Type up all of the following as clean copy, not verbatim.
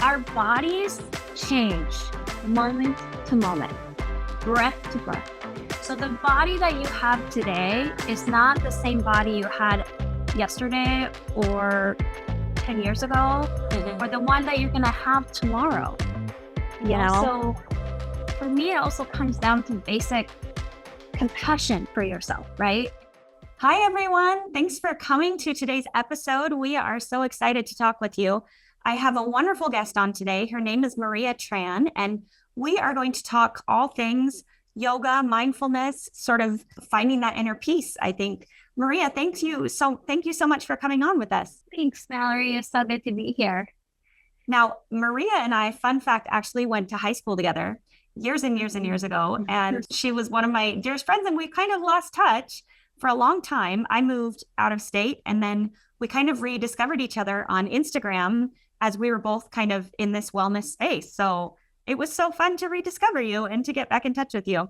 Our bodies change moment to moment, breath to breath. So the body that you have today is not the same body you had yesterday or 10 years ago, or the one that you're going to have tomorrow. You know? So for me, it also comes down to basic compassion for yourself, right? Hi, everyone. Thanks for coming to today's episode. We are so excited to talk with you. I have a wonderful guest on today. Her name is Maria Tran, and we are going to talk all things yoga, mindfulness, sort of finding that inner peace, I think. Maria, thank you so much for coming on with us. Thanks, Mallory. It's so good to be here. Now, Maria and I, fun fact, actually went to high school together years and years and years ago. And she was one of my dearest friends, and we kind of lost touch for a long time. I moved out of state, and then we kind of rediscovered each other on Instagram as we were both kind of in this wellness space. So it was so fun to rediscover you and to get back in touch with you.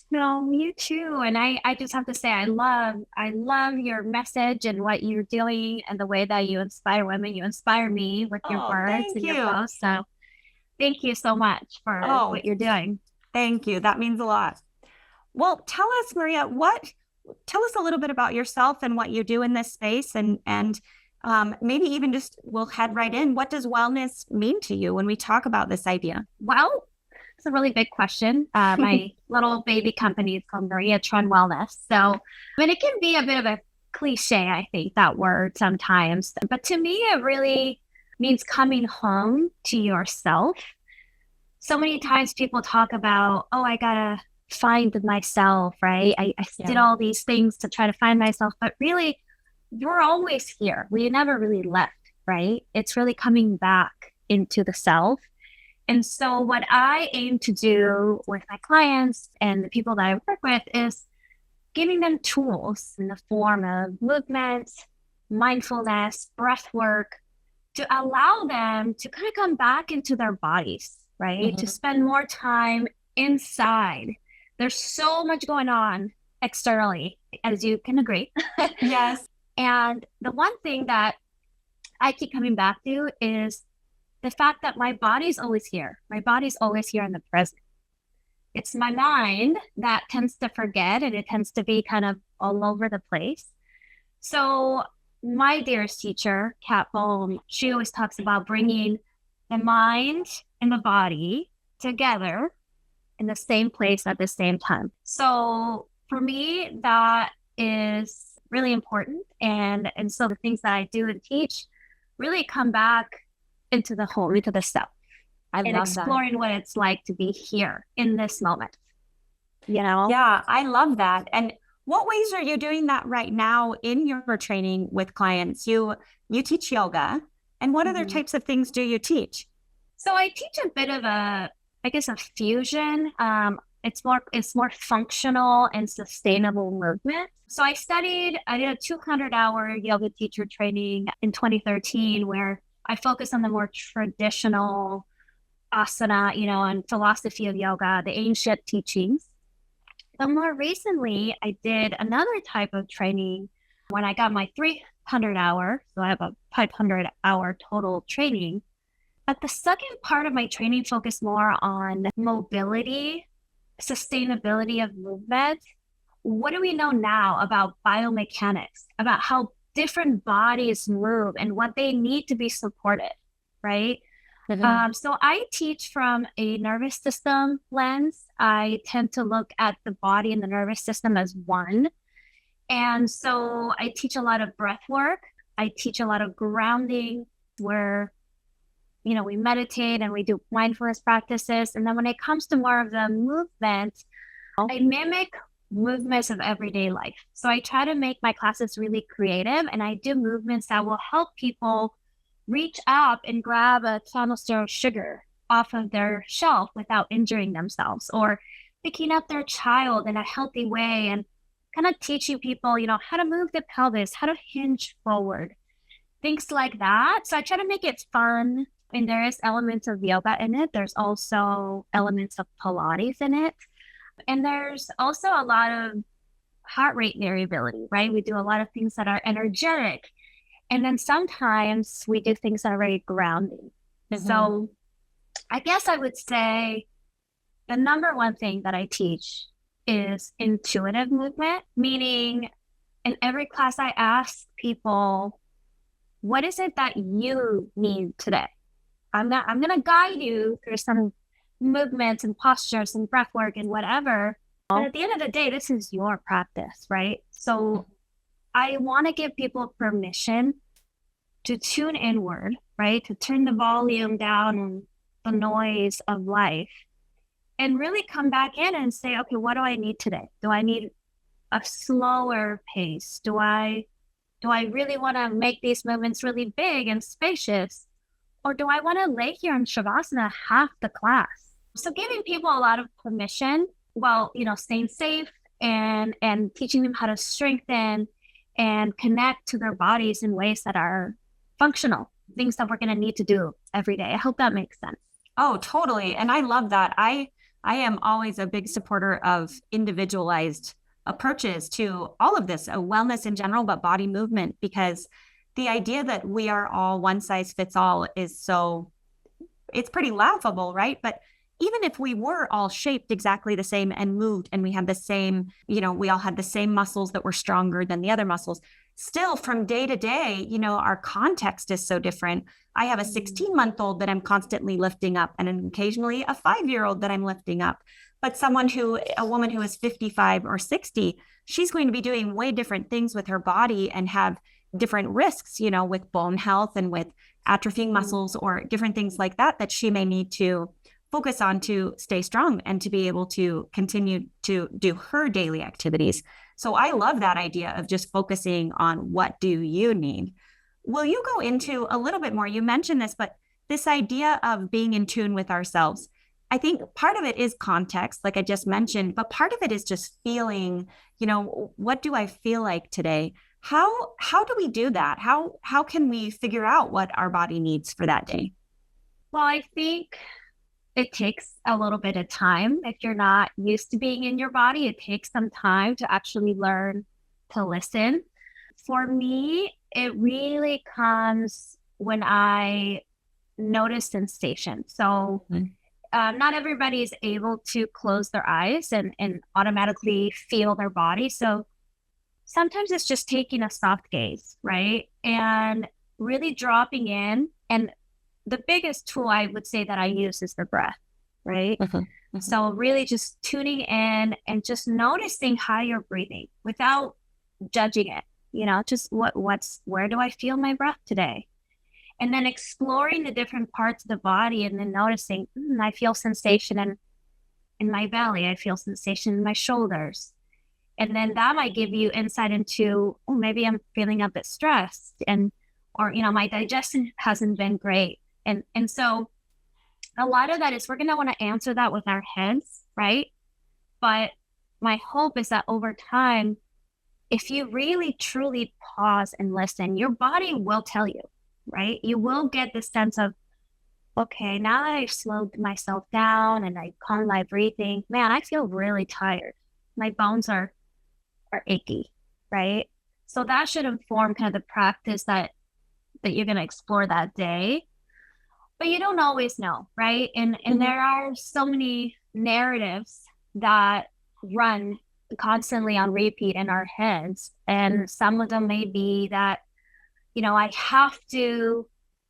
No, you too. And I just have to say, I love your message and what you're doing and the way that you inspire women. You inspire me with your words and your posts. So thank you so much for what you're doing. Thank you. That means a lot. Well, tell us, Maria, tell us a little bit about yourself and what you do in this space, and maybe even just we'll head right in. What does wellness mean to you when we talk about this idea? Well, it's a really big question. My little baby company is called Maria Tran Wellness. So, I mean, it can be a bit of a cliche, I think, that word sometimes. But to me, it really means coming home to yourself. So many times people talk about, I gotta find myself, right? I did all these things to try to find myself, but really, you're always here. We never really left, right? It's really coming back into the self. And so what I aim to do with my clients and the people that I work with is giving them tools in the form of movement, mindfulness, breath work, to allow them to kind of come back into their bodies, right? To spend more time inside. There's so much going on externally, as you can agree. Yes. And the one thing that I keep coming back to is the fact that my body's always here. My body's always here in the present. It's my mind that tends to forget, and it tends to be kind of all over the place. So my dearest teacher, Kat Bohm, she always talks about bringing the mind and the body together in the same place at the same time. So for me, that is really important. And so the things that I do and teach really come back into the whole, into the self. And exploring what it's like to be here in this moment. You know? Yeah, I love that. And what ways are you doing that right now in your training with clients? You teach yoga, and what other types of things do you teach? So I teach a bit of a fusion. It's more functional and sustainable movement. So I did a 200-hour yoga teacher training in 2013, where I focus on the more traditional asana, and philosophy of yoga, the ancient teachings. But more recently, I did another type of training when I got my 300-hour. So I have a 500-hour total training. But the second part of my training focused more on mobility, sustainability of movement. What do we know now about biomechanics, about how different bodies move and what they need to be supported, right? So I teach from a nervous system lens. I tend to look at the body and the nervous system as one. And so I teach a lot of breath work. I teach a lot of grounding, where we meditate and we do mindfulness practices. And then when it comes to more of the movement, I mimic movements of everyday life. So I try to make my classes really creative, and I do movements that will help people reach up and grab a canister of sugar off of their shelf without injuring themselves, or picking up their child in a healthy way, and kind of teaching people, how to move the pelvis, how to hinge forward, things like that. So I try to make it fun. And there is elements of yoga in it. There's also elements of Pilates in it. And there's also a lot of heart rate variability, right? We do a lot of things that are energetic And then sometimes we do things that are very grounding. So I guess I would say the number one thing that I teach is intuitive movement, meaning in every class I ask people, what is it that you need today? I'm gonna guide you through some movements and postures and breath work and whatever. But at the end of the day, this is your practice, right? So I want to give people permission to tune inward, right? To turn the volume down on the noise of life and really come back in and say, okay, what do I need today? Do I need a slower pace? Do I really want to make these movements really big and spacious? Or do I want to lay here in Shavasana half the class? So giving people a lot of permission while, staying safe and teaching them how to strengthen and connect to their bodies in ways that are functional, things that we're going to need to do every day. I hope that makes sense. Oh, totally. And I love that. I am always a big supporter of individualized approaches to all of this, wellness in general, but body movement, because the idea that we are all one size fits all it's pretty laughable, right? But even if we were all shaped exactly the same and moved and we had the same, we all had the same muscles that were stronger than the other muscles, still from day to day, our context is so different. I have a 16-month-old that I'm constantly lifting up and occasionally a 5-year-old that I'm lifting up. But a woman who is 55 or 60, she's going to be doing way different things with her body and have different risks, with bone health and with atrophying muscles or different things like that she may need to focus on to stay strong and to be able to continue to do her daily activities. So I love that idea of just focusing on what do you need. Will you go into a little bit more? You mentioned this, but this idea of being in tune with ourselves, I think part of it is context, like I just mentioned, but part of it is just feeling, what do I feel like today? How do we do that? How can we figure out what our body needs for that day? Well, I think it takes a little bit of time. If you're not used to being in your body, it takes some time to actually learn to listen. For me, it really comes when I notice sensation. So not everybody is able to close their eyes and automatically feel their body. So sometimes it's just taking a soft gaze, right? And really dropping in. And the biggest tool I would say that I use is the breath, right? So really just tuning in and just noticing how you're breathing without judging it, just where do I feel my breath today? And then exploring the different parts of the body and then noticing, I feel sensation in my belly. I feel sensation in my shoulders. And then that might give you insight into, maybe I'm feeling a bit stressed or my digestion hasn't been great. And so a lot of that is we're going to want to answer that with our heads, right? But my hope is that over time, if you really truly pause and listen, your body will tell you, right? You will get the sense of, okay, now that I've slowed myself down and I calm my breathing, man, I feel really tired. My bones are achy, right? So that should inform kind of the practice that you're going to explore that day. But you don't always know, right? And there are so many narratives that run constantly on repeat in our heads. And some of them may be that, I have to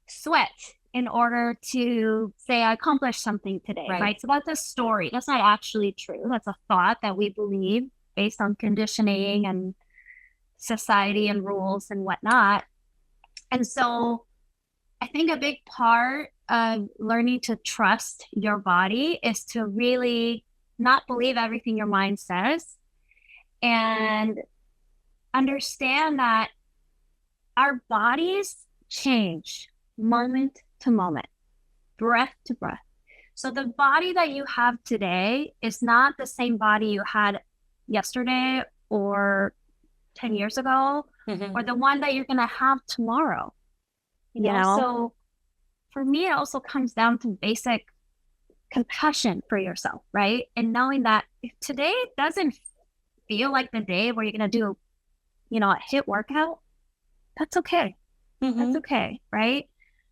sweat in order to say I accomplished something today, right? So that's a story. That's not actually true. That's a thought that we believe based on conditioning and society and rules and whatnot. And so I think a big part of learning to trust your body is to really not believe everything your mind says and understand that our bodies change moment to moment, breath to breath. So the body that you have today is not the same body you had yesterday or 10 years ago, or the one that you're going to have tomorrow. So for me, it also comes down to basic compassion for yourself, right? And knowing that if today doesn't feel like the day where you're going to do, a HIIT workout, that's okay. Mm-hmm. That's okay, right?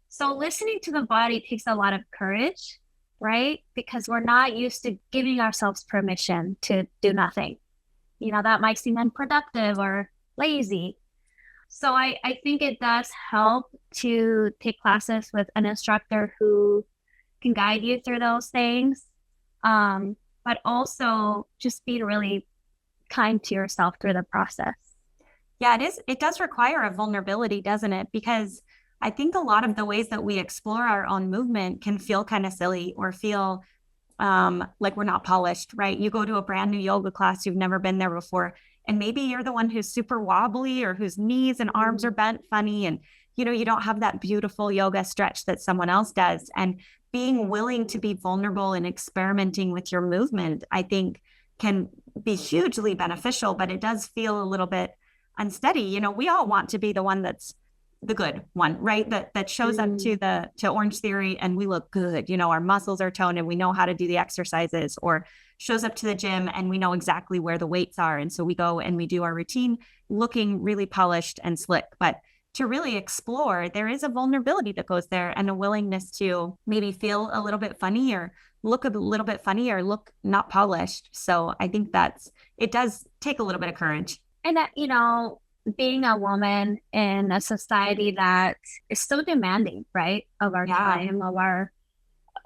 So listening to the body takes a lot of courage, right? Because we're not used to giving ourselves permission to do nothing. That might seem unproductive or lazy. So I think it does help to take classes with an instructor who can guide you through those things. Um, but also just be really kind to yourself through the process. Yeah, it is. It does require a vulnerability, doesn't it? Because I think a lot of the ways that we explore our own movement can feel kind of silly or feel like we're not polished, right? You go to a brand new yoga class, you've never been there before, and maybe you're the one who's super wobbly or whose knees and arms are bent funny, and you don't have that beautiful yoga stretch that someone else does. And being willing to be vulnerable and experimenting with your movement, I think, can be hugely beneficial, but it does feel a little bit unsteady. We all want to be the one that's the good one, right? That shows up to Orange Theory and we look good. Our muscles are toned and we know how to do the exercises, or shows up to the gym and we know exactly where the weights are. And so we go and we do our routine looking really polished and slick. But to really explore, there is a vulnerability that goes there and a willingness to maybe feel a little bit funny or look a little bit funny or look not polished. So I think it does take a little bit of courage. And that, being a woman in a society that is so demanding, right, of our time,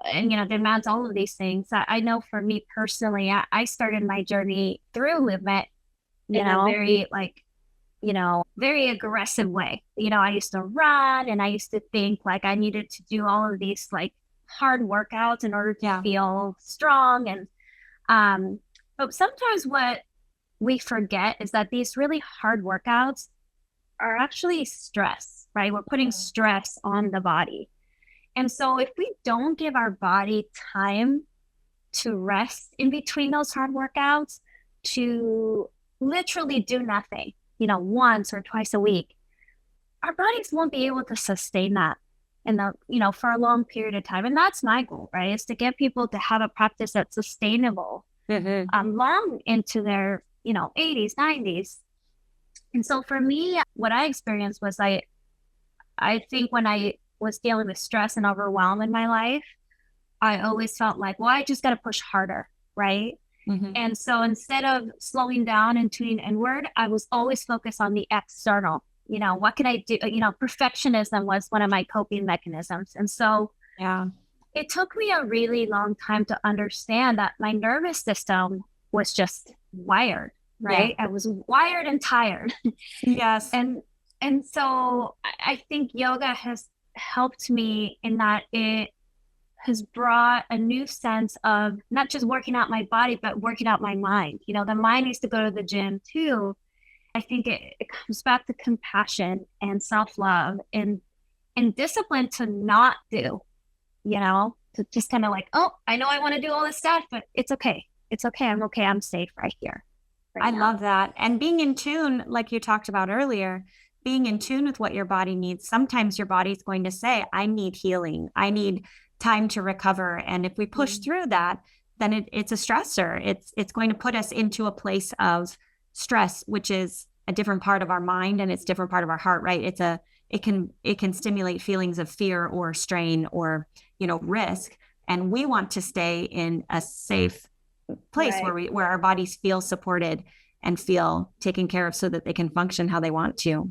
and demands all of these things. I know for me personally, I started my journey through movement, in a very very aggressive way. I used to run and I used to think like I needed to do all of these like hard workouts in order to feel strong. And but sometimes what we forget is that these really hard workouts are actually stress, right? We're putting stress on the body. And so if we don't give our body time to rest in between those hard workouts, to literally do nothing, once or twice a week, our bodies won't be able to sustain that for a long period of time. And that's my goal, right? Is to get people to have a practice that's sustainable long into their 80s, 90s. And so for me, what I experienced was I think when I was dealing with stress and overwhelm in my life, I always felt like, well, I just got to push harder, right? And so instead of slowing down and tuning inward, I was always focused on the external. What can I do? Perfectionism was one of my coping mechanisms. And so it took me a really long time to understand that my nervous system was just wired, right? I was wired and tired. Yes. And so I think yoga has helped me in that it has brought a new sense of not just working out my body, but working out my mind. The mind needs to go to the gym too. I think it comes back to compassion and self-love and discipline to not do, to just kind of like, oh, I know I want to do all this stuff, but it's okay. It's okay. I'm okay. I'm safe right here. I love that. And being in tune, like you talked about earlier, being in tune with what your body needs. Sometimes your body's going to say, I need healing. I need time to recover. And if we push through that, then it's a stressor. It's going to put us into a place of stress, which is a different part of our mind and it's a different part of our heart, right? It can stimulate feelings of fear or strain or, risk. And we want to stay in a safe place where our bodies feel supported and feel taken care of so that they can function how they want to.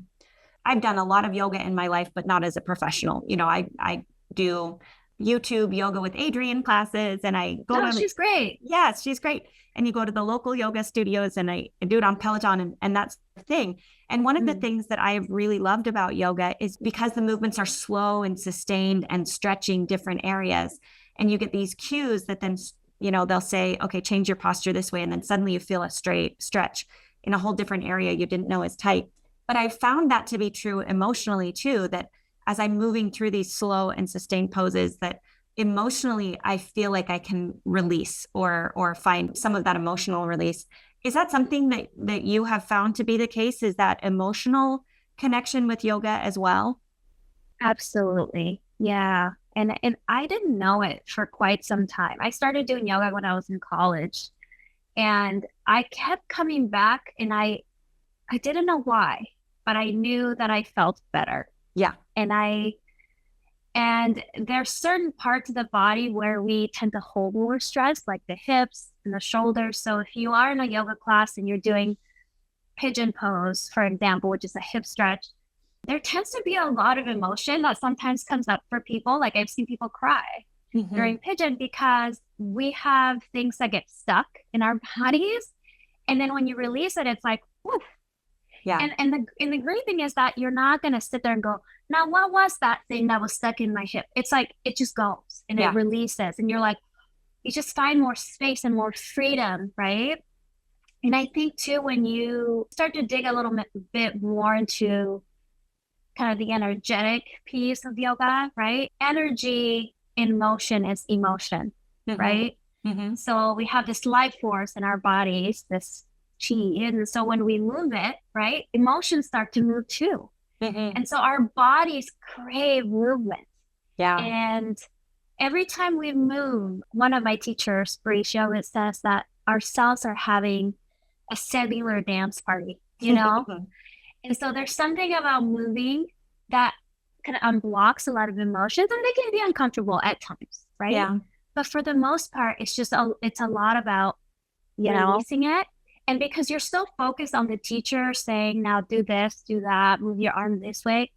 I've done a lot of yoga in my life, but not as a professional. I do YouTube yoga with Adriene classes and I go to she's great. Yes, she's great. And you go to the local yoga studios and I do it on Peloton and that's the thing. And one of the things that I have really loved about yoga is because the movements are slow and sustained and stretching different areas. And you get these cues that then, they'll say, okay, change your posture this way. And then suddenly you feel a straight stretch in a whole different area you didn't know is tight. But I found that to be true emotionally too, that as I'm moving through these slow and sustained poses, that emotionally I feel like I can release or find some of that emotional release. Is that something that you have found to be the case? Is that emotional connection with yoga as well? Absolutely. Yeah. And I didn't know it for quite some time. I started doing yoga when I was in college and I kept coming back and I didn't know why, but I knew that I felt better. Yeah. And there's certain parts of the body where we tend to hold more stress, like the hips and the shoulders. So if you are in a yoga class and you're doing pigeon pose, for example, which is a hip stretch, there tends to be a lot of emotion that sometimes comes up for people. Like I've seen people cry during pigeon because we have things that get stuck in our bodies. And then when you release it, it's like, whew. Yeah. And the great thing is that you're not going to sit there and go, now, what was that thing that was stuck in my hip? It's like, it just goes and it releases. And you're like, you just find more space and more freedom, right? And I think too, when you start to dig a little bit more into kind of the energetic piece of yoga, right? Energy in motion is emotion, right? So we have this life force in our bodies, this chi. And so when we move it, right, emotions start to move too. And so our bodies crave movement. Yeah. And every time we move, one of my teachers, British yoga, says that our cells are having a cellular dance party, you know? And so there's something about moving that kind of unblocks a lot of emotions, and they can be uncomfortable at times, right? Yeah. But for the most part, it's a lot about, releasing it. And because you're so focused on the teacher saying, now do this, do that, move your arm this way,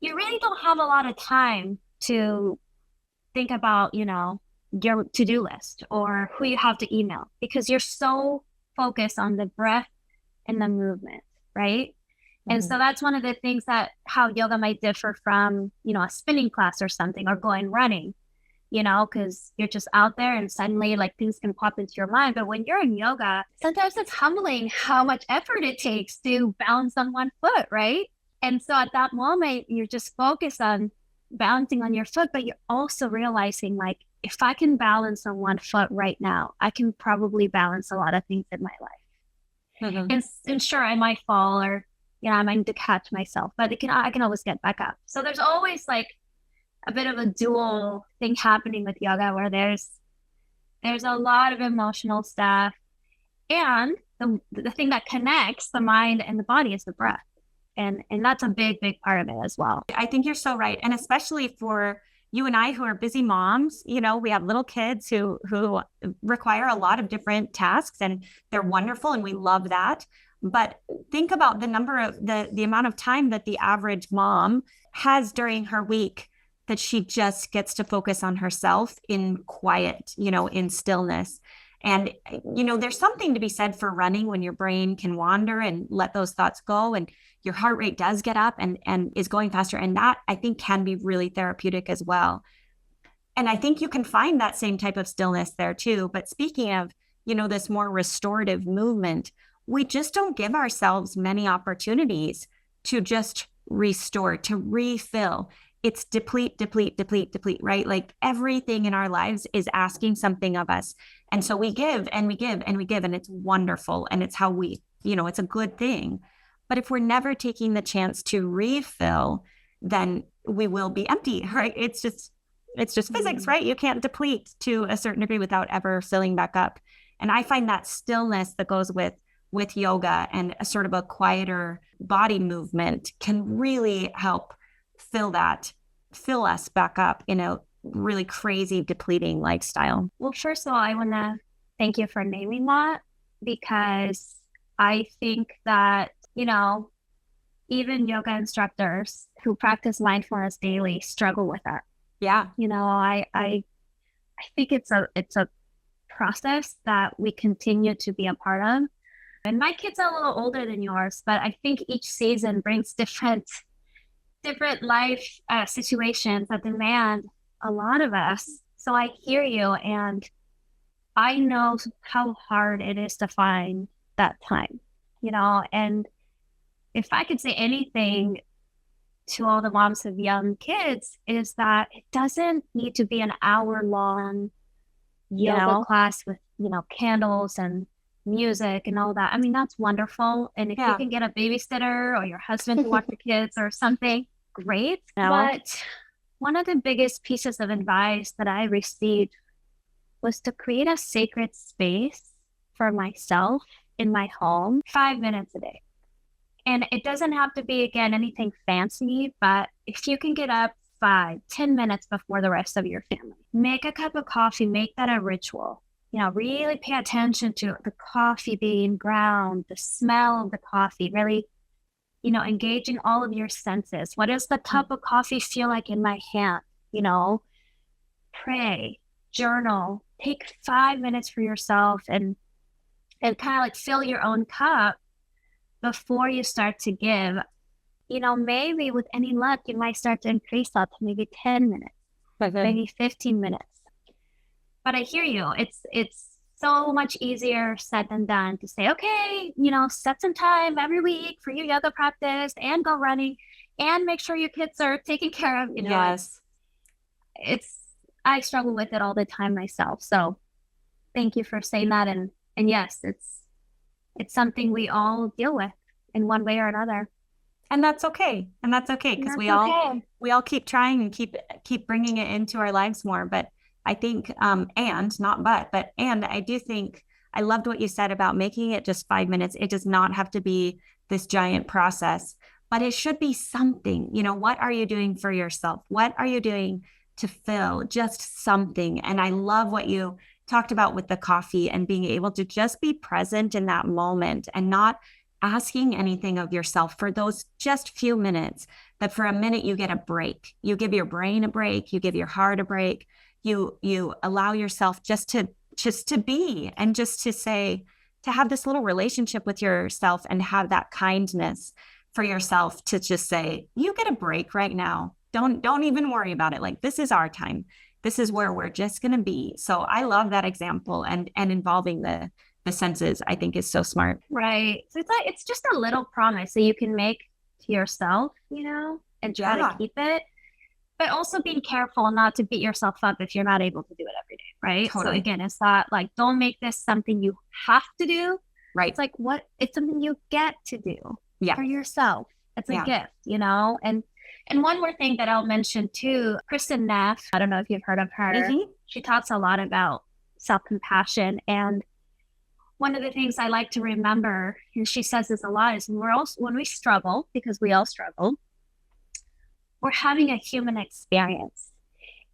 you really don't have a lot of time to think about, your to-do list or who you have to email, because you're so focused on the breath and the movement, right? And so that's one of the things that how yoga might differ from, a spinning class or something, or going running, because you're just out there and suddenly like things can pop into your mind. But when you're in yoga, sometimes it's humbling how much effort it takes to balance on one foot, right? And so at that moment, you're just focused on balancing on your foot, but you're also realizing like, if I can balance on one foot right now, I can probably balance a lot of things in my life. And sure, I might fall or, I might need to catch myself, but I can always get back up. So there's always like a bit of a dual thing happening with yoga where there's a lot of emotional stuff. And the thing that connects the mind and the body is the breath. And that's a big, big part of it as well. I think you're so right. And especially for you and I who are busy moms, we have little kids who require a lot of different tasks, and they're wonderful and we love that. But think about the number of the amount of time that the average mom has during her week that she just gets to focus on herself in quiet, in stillness. And, there's something to be said for running when your brain can wander and let those thoughts go, and your heart rate does get up and is going faster. And that, I think, can be really therapeutic as well. And I think you can find that same type of stillness there too. But speaking of, this more restorative movement, we just don't give ourselves many opportunities to just restore, to refill. It's deplete, right? Like everything in our lives is asking something of us. And so we give and we give and we give, and it's wonderful. And it's how we, it's a good thing. But if we're never taking the chance to refill, then we will be empty, right? It's just physics, right? You can't deplete to a certain degree without ever filling back up. And I find that stillness that goes with yoga and a sort of a quieter body movement can really help fill us back up in a really crazy depleting lifestyle. Well, first of all, I want to thank you for naming that, because I think that, even yoga instructors who practice mindfulness daily struggle with that. Yeah. I think it's a process that we continue to be a part of. And my kids are a little older than yours, but I think each season brings different life situations that demand a lot of us. So I hear you, and I know how hard it is to find that time, and if I could say anything to all the moms of young kids, is that it doesn't need to be an hour-long yoga class with, candles and music and all that. I mean, that's wonderful. And if you can get a babysitter or your husband to watch the kids or something, great. But one of the biggest pieces of advice that I received was to create a sacred space for myself in my home, 5 minutes a day. And it doesn't have to be, again, anything fancy, but if you can get up 5, 10 minutes before the rest of your family, make a cup of coffee, make that a ritual. Really pay attention to the coffee being ground, the smell of the coffee, really, engaging all of your senses. What does the cup of coffee feel like in my hand? Pray, journal, take 5 minutes for yourself and kind of like fill your own cup before you start to give. Maybe with any luck, you might start to increase that to maybe 10 minutes, maybe 15 minutes. But I hear you. It's so much easier said than done to say, okay, set some time every week for your yoga practice and go running and make sure your kids are taken care of. Yes. I struggle with it all the time myself. So thank you for saying that. And yes, it's something we all deal with in one way or another. And that's okay. Because we all keep trying and keep bringing it into our lives more. But I think, and I do think I loved what you said about making it just 5 minutes. It does not have to be this giant process, but it should be something. What are you doing for yourself? What are you doing to fill just something? And I love what you talked about with the coffee and being able to just be present in that moment and not asking anything of yourself for those just few minutes, that for a minute you get a break. You give your brain a break, you give your heart a break, you allow yourself just to be, and just to say, to have this little relationship with yourself and have that kindness for yourself to just say, you get a break right now. Don't even worry about it. Like, this is our time. This is where we're just going to be. So I love that example, and involving the senses, I think, is so smart. Right. So it's just a little promise that you can make to yourself, and try to keep it, but also being careful not to beat yourself up if you're not able to do it every day. Right. Totally. So again, it's not like, don't make this something you have to do. Right. It's like, it's something you get to do for yourself. It's a gift, and one more thing that I'll mention too, Kristen Neff, I don't know if you've heard of her. Mm-hmm. She talks a lot about self-compassion. And one of the things I like to remember, and she says this a lot, is when we struggle, because we all struggle, we're having a human experience.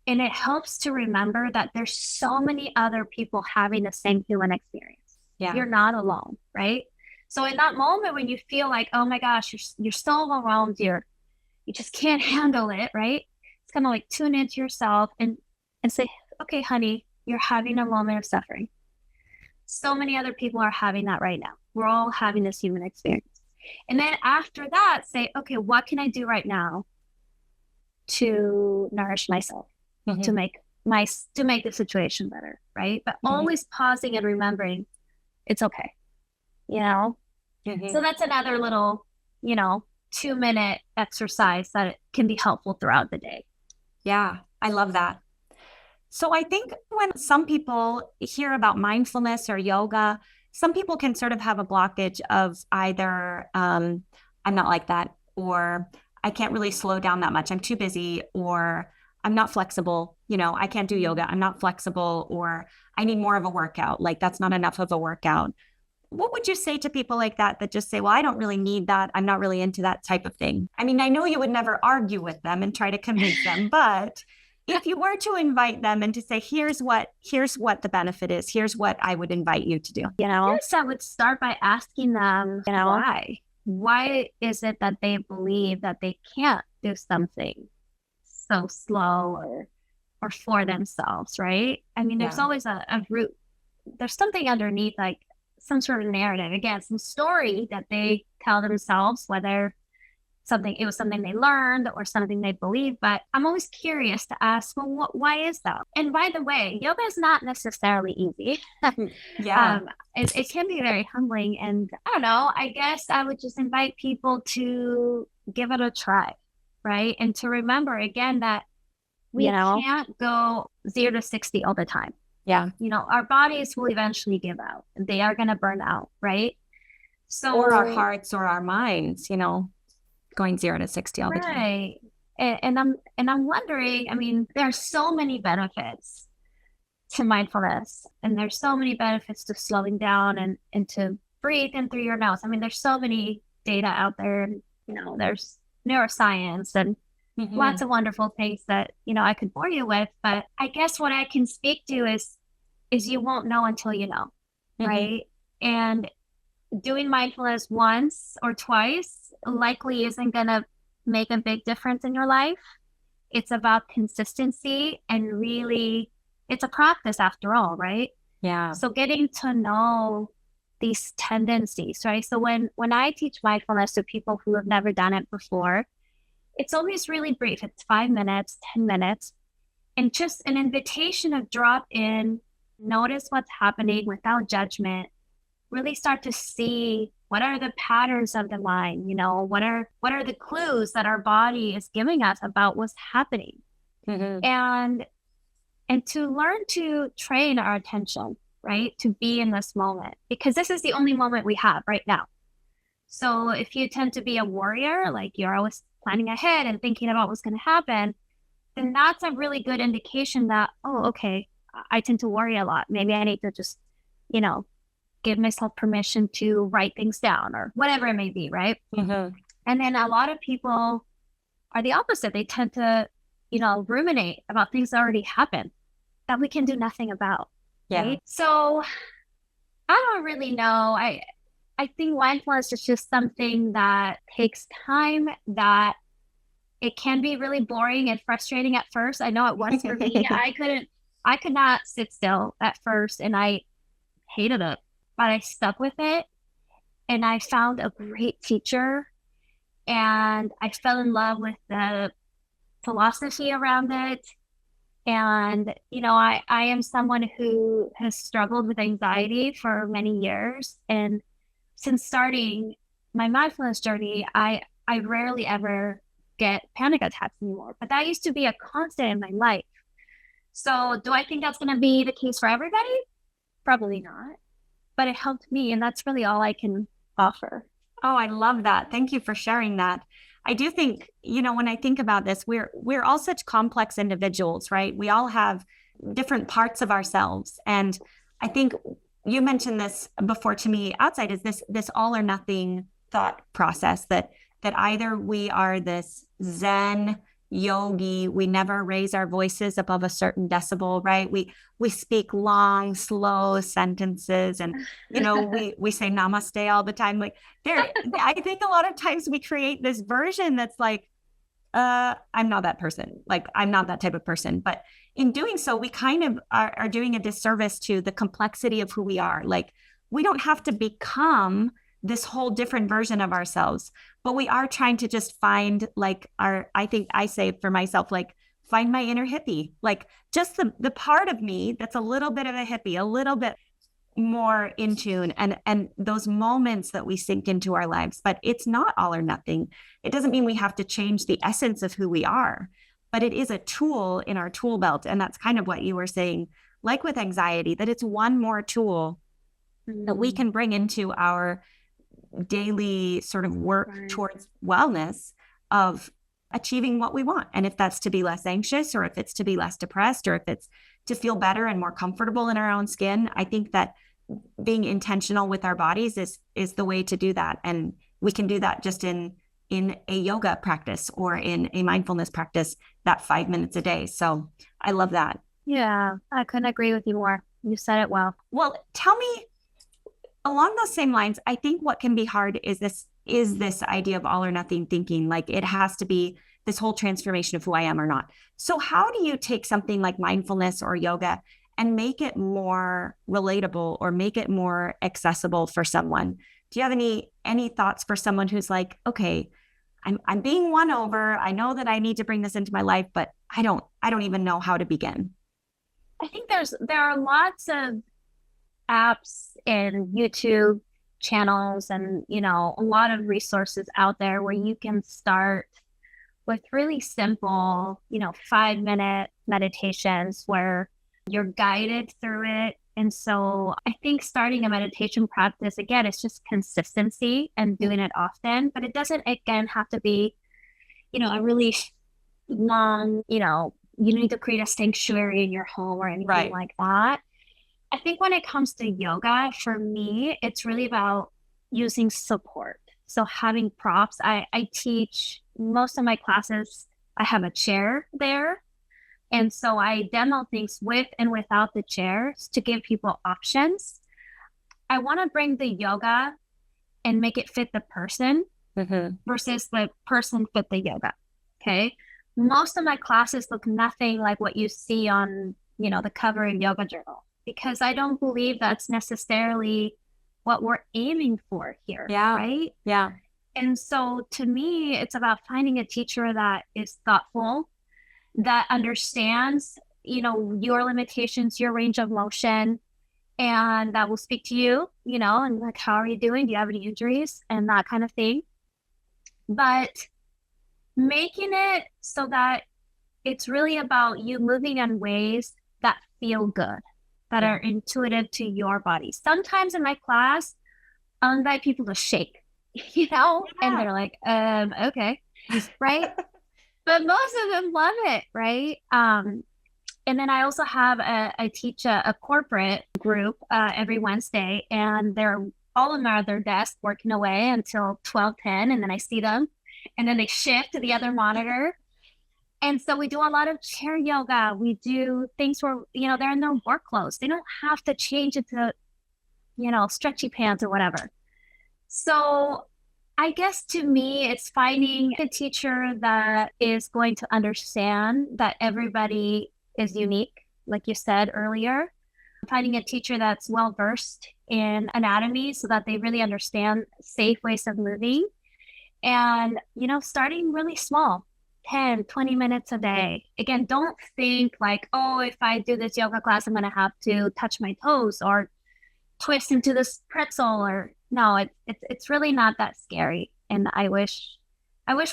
And it helps to remember that there's so many other people having the same human experience. Yeah. You're not alone, right? So in that moment when you feel like, oh my gosh, you're so overwhelmed, you just can't handle it, right? It's kind of like tune into yourself and say, okay, honey, you're having a moment of suffering. So many other people are having that right now. We're all having this human experience. And then after that, say, okay, what can I do right now to nourish myself, to make the situation better, right? But always pausing and remembering it's okay, So that's another little, 2-minute exercise that it can be helpful throughout the day. Yeah, I love that. So I think when some people hear about mindfulness or yoga, some people can sort of have a blockage of either I'm not like that, or I can't really slow down that much, I'm too busy, or I'm not flexible, I can't do yoga, I'm not flexible, or I need more of a workout, like that's not enough of a workout. What would you say to people like that just say, well, I don't really need that, I'm not really into that type of thing? I mean, I know you would never argue with them and try to convince them, but if you were to invite them and to say, here's what the benefit is, here's what I would invite you to do. Yes, I would start by asking them, why? Why is it that they believe that they can't do something so slow or for themselves, right? I mean, there's always a root. There's something underneath, like some sort of narrative, again, some story that they tell themselves, whether it was something they learned or something they believe. But I'm always curious to ask, well, why is that? And by the way, yoga is not necessarily easy. It can be very humbling. And I don't know, I guess I would just invite people to give it a try, right? And to remember again that we can't go 0 to 60 all the time. Yeah. Our bodies will eventually give out. They are going to burn out, right? So, or our hearts or our minds, going 0 to 60 all the time. Right. And I'm wondering, I mean, there are so many benefits to mindfulness, and there's so many benefits to slowing down and to breathe in through your nose. I mean, there's so many data out there. There's neuroscience and lots of wonderful things that, I could bore you with. But I guess what I can speak to is you won't know until you know, right? And doing mindfulness once or twice likely isn't going to make a big difference in your life. It's about consistency and really, it's a practice after all, right? Yeah. So getting to know these tendencies, right? So when I teach mindfulness to people who have never done it before, it's always really brief. It's 5 minutes, 10 minutes, and just an invitation to drop in, notice what's happening without judgment, really start to see what are the patterns of the mind, what are the clues that our body is giving us about what's happening. And to learn to train our attention, right? To be in this moment, because this is the only moment we have right now. So if you tend to be a warrior, like you're always planning ahead and thinking about what's going to happen, then that's a really good indication that, oh, okay, I tend to worry a lot. Maybe I need to just, give myself permission to write things down or whatever it may be, right? And then a lot of people are the opposite. They tend to, ruminate about things that already happened that we can do nothing about. Yeah. Right? So I don't really know. I think mindfulness is just something that takes time, that it can be really boring and frustrating at first. I know it was for me. I could not sit still at first, and I hated it, but I stuck with it, and I found a great teacher, and I fell in love with the philosophy around it. And, I am someone who has struggled with anxiety for many years. And since starting my mindfulness journey, I rarely ever get panic attacks anymore. But that used to be a constant in my life. So do I think that's going to be the case for everybody? Probably not. But it helped me. And that's really all I can offer. Oh, I love that. Thank you for sharing that. I do think, when I think about this, we're all such complex individuals, right? We all have different parts of ourselves. And I think you mentioned this before to me outside, is this all or nothing thought process that either we are this Zen yogi, we never raise our voices above a certain decibel, right? We speak long, slow sentences, and we say namaste all the time. Like I think a lot of times we create this version that's like, I'm not that person. Like, I'm not that type of person. But in doing so, we kind of are doing a disservice to the complexity of who we are. Like, we don't have to become this whole different version of ourselves, but we are trying to just find I think I say for myself, like, find my inner hippie, like just the part of me that's a little bit of a hippie, a little bit more in tune, and those moments that we sink into our lives. But it's not all or nothing. It doesn't mean we have to change the essence of who we are, but it is a tool in our tool belt. And that's kind of what you were saying, like with anxiety, that it's one more tool that we can bring into our daily sort of work towards wellness of achieving what we want. And if that's to be less anxious, or if it's to be less depressed, or if it's to feel better and more comfortable in our own skin, I think that being intentional with our bodies is the way to do that. And we can do that just in a yoga practice or in a mindfulness practice, that 5 minutes a day. So I love that. Yeah, I couldn't agree with you more. You said it well. Well, tell me, along those same lines, I think what can be hard is this idea of all or nothing thinking, like it has to be this whole transformation of who I am or not. So how do you take something like mindfulness or yoga and make it more relatable or make it more accessible for someone? Do you have any thoughts for someone who's like, okay, I'm being won over. I know that I need to bring this into my life, but I don't even know how to begin. I think there are lots of apps and YouTube channels and, a lot of resources out there where you can start with really simple, 5-minute meditations where you're guided through it. And so I think starting a meditation practice, again, it's just consistency and doing it often, but it doesn't, again, have to be, a really long, you need to create a sanctuary in your home or anything like that. I think when it comes to yoga, for me, it's really about using support. So having props, I teach most of my classes, I have a chair there. And so I demo things with and without the chairs to give people options. I want to bring the yoga and make it fit the person versus the person fit the yoga. Okay. Most of my classes look nothing like what you see on, the cover in Yoga Journal, because I don't believe that's necessarily what we're aiming for here. Yeah. Right. Yeah. And so to me, it's about finding a teacher that is thoughtful, that understands, your limitations, your range of motion, and that will speak to you, and like, how are you doing? Do you have any injuries? And that kind of thing. But making it so that it's really about you moving in ways that feel good, that are intuitive to your body. Sometimes in my class, I'll invite people to shake, and they're like, okay, right? But most of them love it, right? And then I also have I teach a corporate group every Wednesday, and they're all of them are at their desk working away until 12:10, and then I see them, and then they shift to the other monitor. And so we do a lot of chair yoga. We do things where, they're in their work clothes. They don't have to change it to, stretchy pants or whatever. So I guess to me, it's finding a teacher that is going to understand that everybody is unique, like you said earlier. Finding a teacher that's well versed in anatomy so that they really understand safe ways of moving. And, starting really small, 10, 20 minutes a day. Again, don't think like, oh, if I do this yoga class, I'm going to have to touch my toes or twist into this pretzel, or no, it's really not that scary. And I wish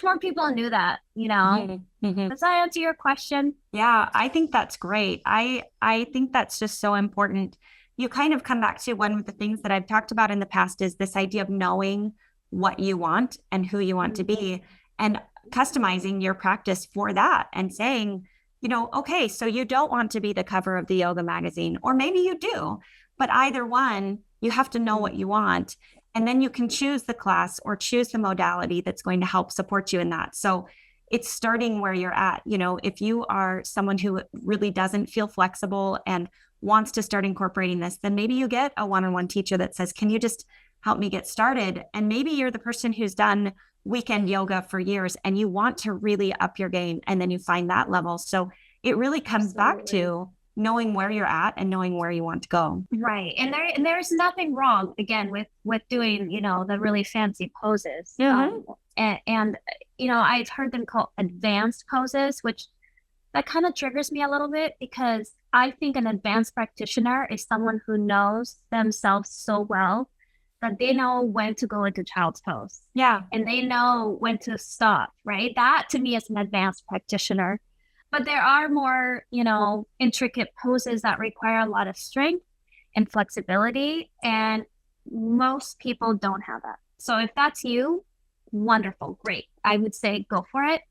more people knew that, Does that answer your question? Yeah, I think that's great. I think that's just so important. You kind of come back to one of the things that I've talked about in the past is this idea of knowing what you want and who you want to be, and customizing your practice for that, and saying, okay, so you don't want to be the cover of the yoga magazine, or maybe you do, but either one, you have to know what you want. And then you can choose the class or choose the modality that's going to help support you in that. So it's starting where you're at. If you are someone who really doesn't feel flexible and wants to start incorporating this, then maybe you get a one-on-one teacher that says, can you just help me get started? And maybe you're the person who's done weekend yoga for years and you want to really up your game, and then you find that level. So it really comes back to knowing where you're at and knowing where you want to go. Right. And there's nothing wrong, again, with doing, the really fancy poses. And I've heard them called advanced poses, which that kind of triggers me a little bit, because I think an advanced practitioner is someone who knows themselves so well that they know when to go into child's pose. Yeah. And they know when to stop, right? That to me is an advanced practitioner. But there are more, intricate poses that require a lot of strength and flexibility. And most people don't have that. So if that's you, wonderful, great. I would say go for it.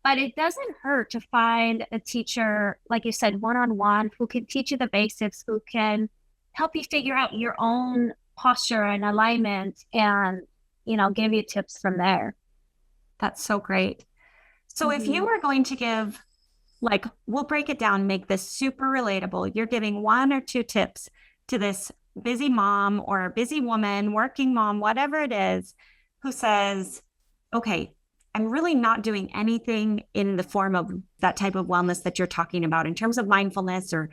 But it doesn't hurt to find a teacher, like you said, one-on-one, who can teach you the basics, who can help you figure out your own posture and alignment, and, give you tips from there. That's so great. So if you were going to give, we'll break it down, make this super relatable. You're giving 1 or 2 tips to this busy mom or a busy woman, working mom, whatever it is, who says, okay, I'm really not doing anything in the form of that type of wellness that you're talking about in terms of mindfulness or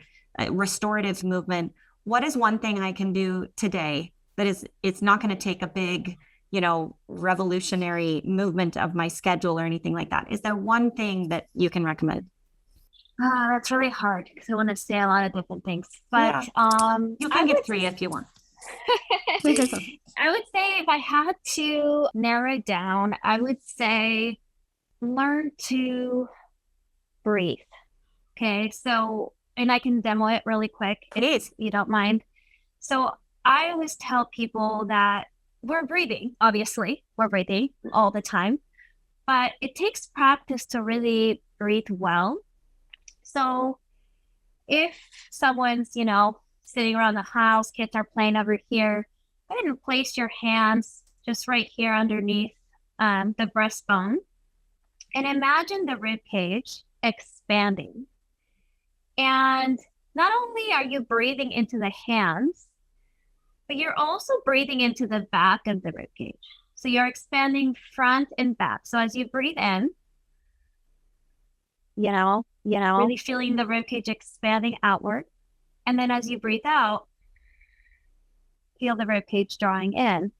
restorative movement. What is one thing I can do today that it's not going to take a big, revolutionary movement of my schedule or anything like that? Is there one thing that you can recommend? That's really hard because I want to say a lot of different things, but you can give 3 if you want. I would say if I had to narrow it down, I would say learn to breathe. Okay, so, and I can demo it really quick if you don't mind. So I always tell people that we're breathing, obviously, we're breathing all the time, but it takes practice to really breathe well. So if someone's, sitting around the house, kids are playing over here, go ahead and place your hands just right here underneath the breastbone. And imagine the rib cage expanding. And not only are you breathing into the hands, but you're also breathing into the back of the rib cage. So you're expanding front and back. So as you breathe in, really feeling the rib cage expanding outward. And then as you breathe out, feel the rib cage drawing in.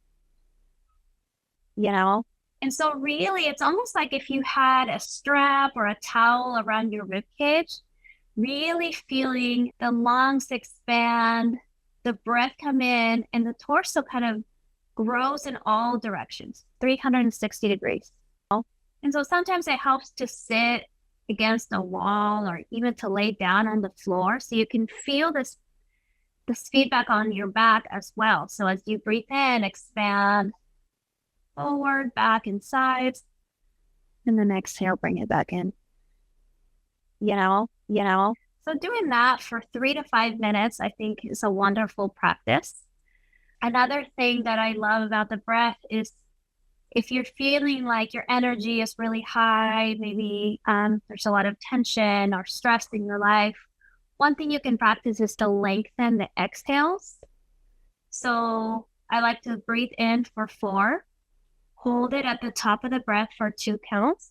And so really, it's almost like if you had a strap or a towel around your rib cage, really feeling the lungs expand, the breath come in, and the torso kind of grows in all directions, 360 degrees. And so sometimes it helps to sit against a wall or even to lay down on the floor so you can feel this feedback on your back as well. So as you breathe in, expand forward, back, and sides, and then exhale, bring it back in. So doing that for 3 to 5 minutes, I think, is a wonderful practice. Another thing that I love about the breath is if you're feeling like your energy is really high, maybe there's a lot of tension or stress in your life, one thing you can practice is to lengthen the exhales. So I like to breathe in for 4, hold it at the top of the breath for 2 counts,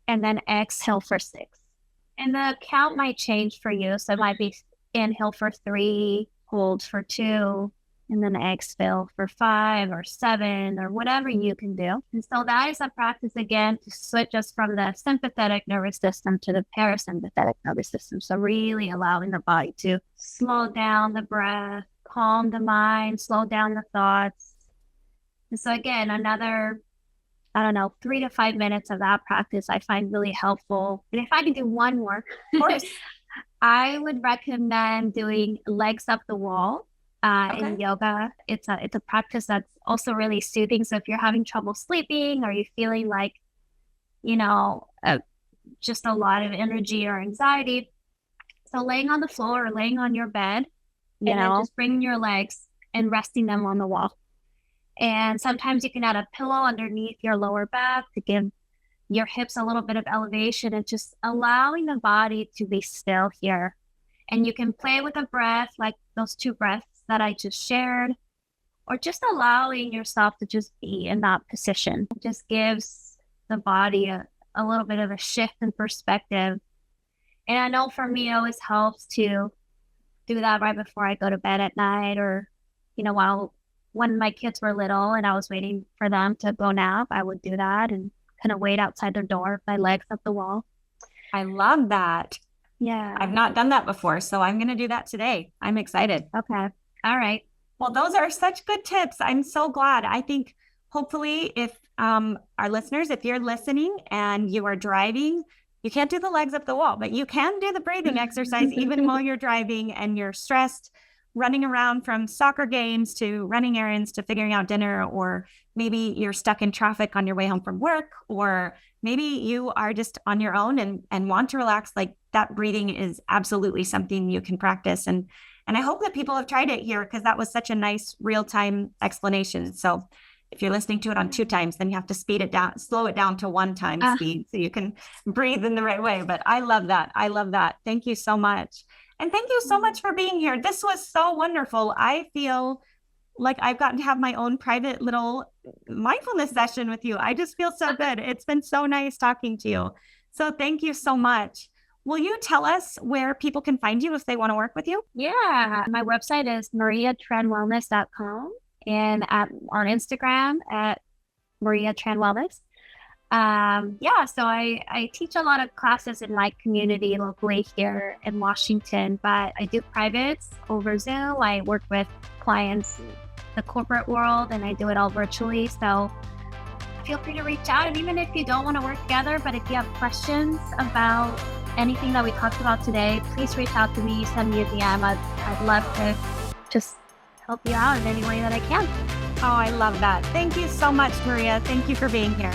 and then exhale for 6. And the count might change for you. So it might be inhale for 3, hold for 2, and then exhale for 5 or 7 or whatever you can do. And so that is a practice, again, to switch us from the sympathetic nervous system to the parasympathetic nervous system. So really allowing the body to slow down the breath, calm the mind, slow down the thoughts. And so again, another 3 to 5 minutes of that practice I find really helpful. And if I can do one more, of course, I would recommend doing legs up the wall in yoga. It's a practice that's also really soothing. So if you're having trouble sleeping or you're feeling like, just a lot of energy or anxiety, so laying on the floor or laying on your bed, and then just bringing your legs and resting them on the wall. And sometimes you can add a pillow underneath your lower back to give your hips a little bit of elevation and just allowing the body to be still here. And you can play with a breath, like those 2 breaths that I just shared, or just allowing yourself to just be in that position. It just gives the body a little bit of a shift in perspective. And I know for me, it always helps to do that right before I go to bed at night, or, when my kids were little and I was waiting for them to go nap, I would do that and kind of wait outside their door with my legs up the wall. I love that. Yeah. I've not done that before, so I'm going to do that today. I'm excited. Okay. All right. Well, those are such good tips. I'm so glad. I think hopefully if our listeners, if you're listening and you are driving, you can't do the legs up the wall, but you can do the breathing exercise even while you're driving and you're stressed, running around from soccer games to running errands to figuring out dinner, or maybe you're stuck in traffic on your way home from work, or maybe you are just on your own and want to relax. Like, that breathing is absolutely something you can practice. And I hope that people have tried it here, because that was such a nice real-time explanation. So if you're listening to it on 2 times, then you have to speed it down, slow it down to 1 time speed so you can breathe in the right way. But I love that. I love that. Thank you so much. And thank you so much for being here. This was so wonderful. I feel like I've gotten to have my own private little mindfulness session with you. I just feel so good. It's been so nice talking to you. So thank you so much. Will you tell us where people can find you if they want to work with you? Yeah. My website is mariatranwellness.com, and on Instagram at mariatranwellness. So I teach a lot of classes in my community locally here in Washington, but I do privates over Zoom. I work with clients in the corporate world, and I do it all virtually. So feel free to reach out. And even if you don't want to work together, but if you have questions about anything that we talked about today, please reach out to me, send me a DM. I'd love to just help you out in any way that I can. Oh, I love that. Thank you so much, Maria. Thank you for being here.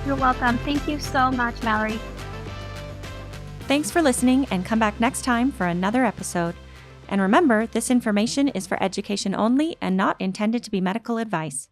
You're welcome. Thank you so much, Mallory. Thanks for listening, and come back next time for another episode. And remember, this information is for education only and not intended to be medical advice.